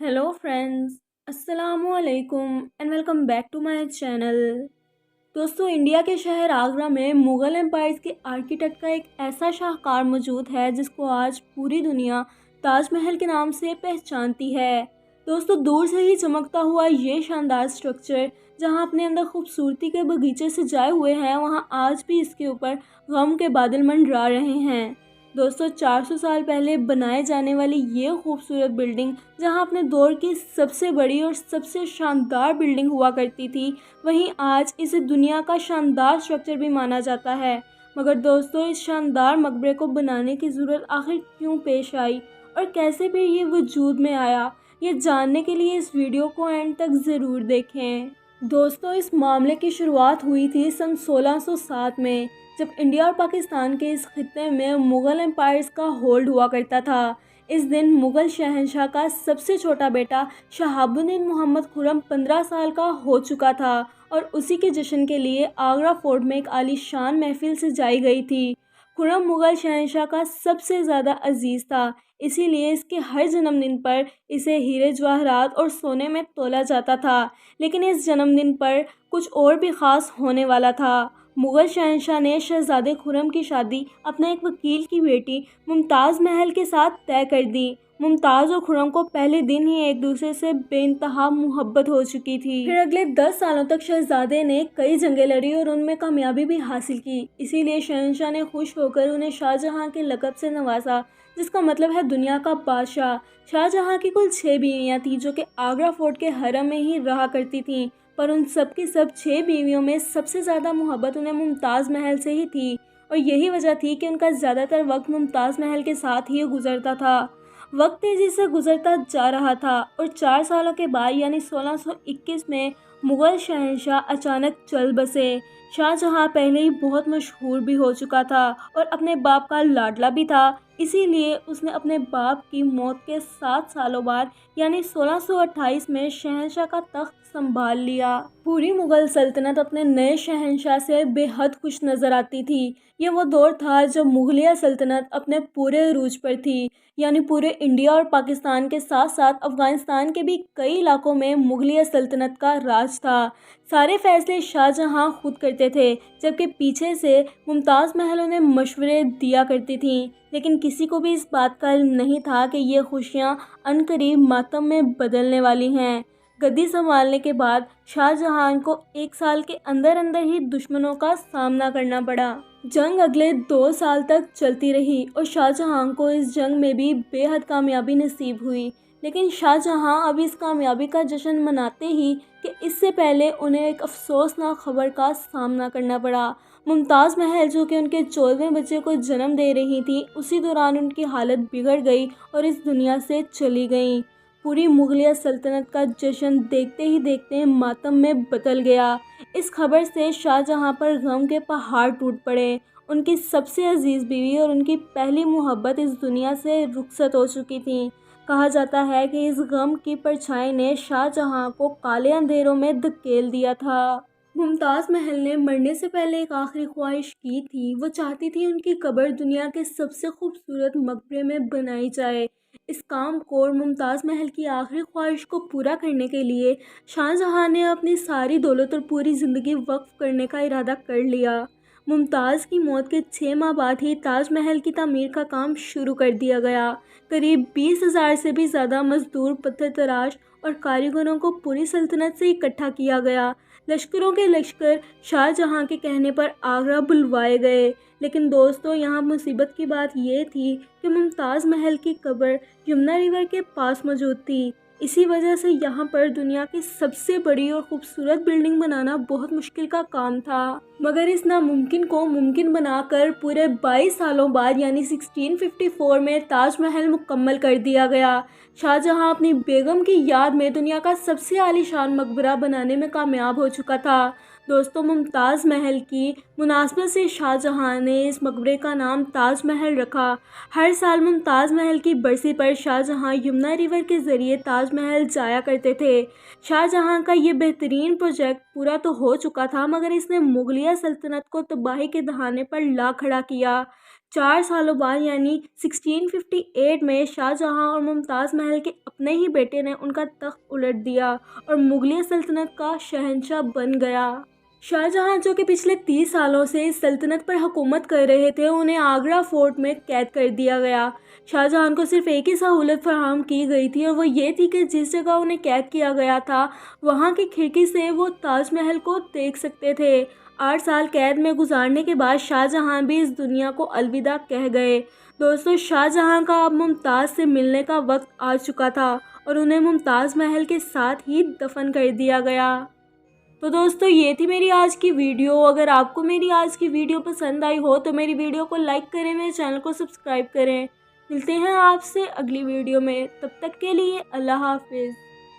Hello friends, Assalamu alaikum and welcome back to my channel. दोस्तों India के शहर आगरा में मुग़ल एम्पायर्स के आर्किटेक्ट का एक ऐसा शाहकार मौजूद है जिसको आज पूरी दुनिया ताजमहल के नाम से पहचानती है। दोस्तों दूर से ही चमकता हुआ ये शानदार स्ट्रक्चर जहां अपने अंदर खूबसूरती के बगीचे सजाए हुए हैं, वहां आज भी इसके ऊपर गम के बादल मंडरा रहे हैं। दोस्तों 400 साल पहले बनाए जाने वाली ये खूबसूरत बिल्डिंग जहां अपने दौर की सबसे बड़ी और सबसे शानदार बिल्डिंग हुआ करती थी, वहीं आज इसे दुनिया का शानदार स्ट्रक्चर भी माना जाता है। मगर दोस्तों इस शानदार मकबरे को बनाने की ज़रूरत आखिर क्यों पेश आई और कैसे भी ये वजूद में आया, ये जानने के लिए इस वीडियो को एंड तक ज़रूर देखें। दोस्तों इस मामले की शुरुआत हुई थी सन 1607 में, जब इंडिया और पाकिस्तान के इस खित्ते में मुग़ल एम्पायर्स का होल्ड हुआ करता था। इस दिन मुग़ल शहंशाह का सबसे छोटा बेटा शहाबुद्दीन मोहम्मद खुर्रम 15 साल का हो चुका था और उसी के जश्न के लिए आगरा फोर्ट में एक आलीशान महफिल सजाई गई थी। खुर्रम मुग़ल शहंशाह का सबसे ज़्यादा अजीज़ था, इसीलिए इसके हर जन्मदिन पर इसे हीरे जवाहरात और सोने में तोला जाता था। लेकिन इस जन्मदिन पर कुछ और भी ख़ास होने वाला था। मुग़ल शहंशाह ने शहज़ादे खुर्रम की शादी अपने एक वकील की बेटी मुमताज़ महल के साथ तय कर दी। मुमताज़ और खुर्रम को पहले दिन ही एक दूसरे से बेइंतहा मोहब्बत हो चुकी थी। फिर अगले 10 सालों तक शहज़ादे ने कई जंगें लड़ी और उनमें कामयाबी भी हासिल की। इसीलिए शहंशाह ने खुश होकर उन्हें शाहजहां के लक़ब से नवाजा, जिसका मतलब है दुनिया का बादशाह। शाहजहां की कुल 6 बीवियाँ थीं जो कि आगरा फोर्ट के हरम में ही रहा करती थीं, पर उन सब की सब 6 बीवियों में सबसे ज़्यादा मोहब्बत उन्हें मुमताज़ महल से ही थी और यही वजह थी कि उनका ज़्यादातर वक्त मुमताज़ महल के साथ ही गुजरता था। वक्त तेज़ी से गुजरता जा रहा था और 4 सालों के बाद यानी 1621 में मुग़ल शहंशाह अचानक चल बसे। शाहजहां पहले ही बहुत मशहूर भी हो चुका था और अपने बाप का लाडला भी था, इसीलिए उसने अपने बाप की मौत के 7 सालों बाद यानी 1628 में शहंशाह का तख्त संभाल लिया। पूरी मुग़ल सल्तनत अपने नए शहंशाह से बेहद खुश नज़र आती थी। ये वो दौर था जब मुग़लिया सल्तनत अपने पूरे अरूज पर थी, यानी पूरे इंडिया और पाकिस्तान के साथ साथ अफ़गानिस्तान के भी कई इलाकों में मुग़लिया सल्तनत का राज था। सारे फैसले शाहजहां खुद करते थे, जबकि पीछे से मुमताज़ महल उन्हें मशवरे दिया करती थीं। लेकिन किसी को भी इस बात का इल्म नहीं था कि ये खुशियाँ अनकरीब मातम में बदलने वाली हैं। गद्दी संभालने के बाद शाहजहां को 1 साल के अंदर अंदर ही दुश्मनों का सामना करना पड़ा। जंग अगले 2 साल तक चलती रही और शाहजहां को इस जंग में भी बेहद कामयाबी नसीब हुई। लेकिन शाहजहां अब इस कामयाबी का जश्न मनाते ही कि इससे पहले उन्हें एक अफसोसनाक खबर का सामना करना पड़ा। मुमताज़ महल जो कि उनके 14वें बच्चे को जन्म दे रही थी, उसी दौरान उनकी हालत बिगड़ गई और इस दुनिया से चली गईं। पूरी मुग़लिया सल्तनत का जश्न देखते ही देखते मातम में बदल गया। इस खबर से शाहजहां पर गम के पहाड़ टूट पड़े। उनकी सबसे अजीज़ बीवी और उनकी पहली मोहब्बत इस दुनिया से रुखसत हो चुकी थी। कहा जाता है कि इस गम की परछाई ने शाहजहां को काले अंधेरों में धकेल दिया था। मुमताज़ महल ने मरने से पहले एक आखिरी ख्वाहिश की थी। वो चाहती थी उनकी कब्र दुनिया के सबसे खूबसूरत मकबरे में बनाई जाए। इस काम को और मुमताज़ महल की आखिरी ख्वाहिश को पूरा करने के लिए शाहजहां ने अपनी सारी दौलत और पूरी ज़िंदगी वक्फ करने का इरादा कर लिया। मुमताज़ की मौत के 6 माह बाद ही ताजमहल की तामीर का काम शुरू कर दिया गया। करीब 20,000 से भी ज़्यादा मज़दूर, पत्थर तराश और कारीगरों को पूरी सल्तनत से इकट्ठा किया गया। लश्करों के लश्कर शाहजहां के कहने पर आगरा बुलवाए गए। लेकिन दोस्तों यहाँ मुसीबत की बात ये थी कि मुमताज़ महल की कब्र यमुना रिवर के पास मौजूद थी। इसी वजह से यहाँ पर दुनिया की सबसे बड़ी और ख़ूबसूरत बिल्डिंग बनाना बहुत मुश्किल का काम था। मगर इस नामुमकिन को मुमकिन बनाकर पूरे 22 सालों बाद यानी 1654 में ताजमहल मुकम्मल कर दिया गया। शाहजहां अपनी बेगम की याद में दुनिया का सबसे आलीशान मकबरा बनाने में कामयाब हो चुका था। दोस्तों मुमताज़ महल की मुनासबत से शाहजहां ने इस मकबरे का नाम ताजमहल रखा। हर साल मुमताज़ महल की बरसी पर शाहजहां यमुना रिवर के ज़रिए ताजमहल जाया करते थे। शाहजहां का ये बेहतरीन प्रोजेक्ट पूरा तो हो चुका था, मगर इसने मुग़लिया सल्तनत को तबाही के दहाने पर ला खड़ा किया। 4 سالوں بعد یعنی 1658 میں شاہ جہاں اور ممتاز محل کے اپنے ہی بیٹے نے ان کا تخت الٹ دیا اور مغلیہ سلطنت کا شہنشاہ بن گیا۔ شاہ جہاں جو کہ پچھلے 30 سالوں سے اس سلطنت پر حکومت کر رہے تھے، انہیں آگرہ فورٹ میں قید کر دیا گیا۔ شاہ جہاں کو صرف ایک ہی سہولت فراہم کی گئی تھی اور وہ یہ تھی کہ جس جگہ انہیں قید کیا گیا تھا وہاں کی کھڑکی سے وہ تاج محل کو دیکھ سکتے تھے۔ 8 سال قید میں گزارنے کے بعد شاہ جہاں بھی اس دنیا کو الوداع کہہ گئے۔ دوستو، شاہ جہاں کا اب ممتاز سے ملنے کا وقت آ چکا تھا اور انہیں ممتاز محل کے ساتھ ہی دفن کر دیا گیا۔ تو دوستو، یہ تھی میری آج کی ویڈیو۔ اگر آپ کو میری آج کی ویڈیو پسند آئی ہو تو میری ویڈیو کو لائک کریں، میرے چینل کو سبسکرائب کریں۔ ملتے ہیں آپ سے اگلی ویڈیو میں، تب تک کے لیے اللہ حافظ۔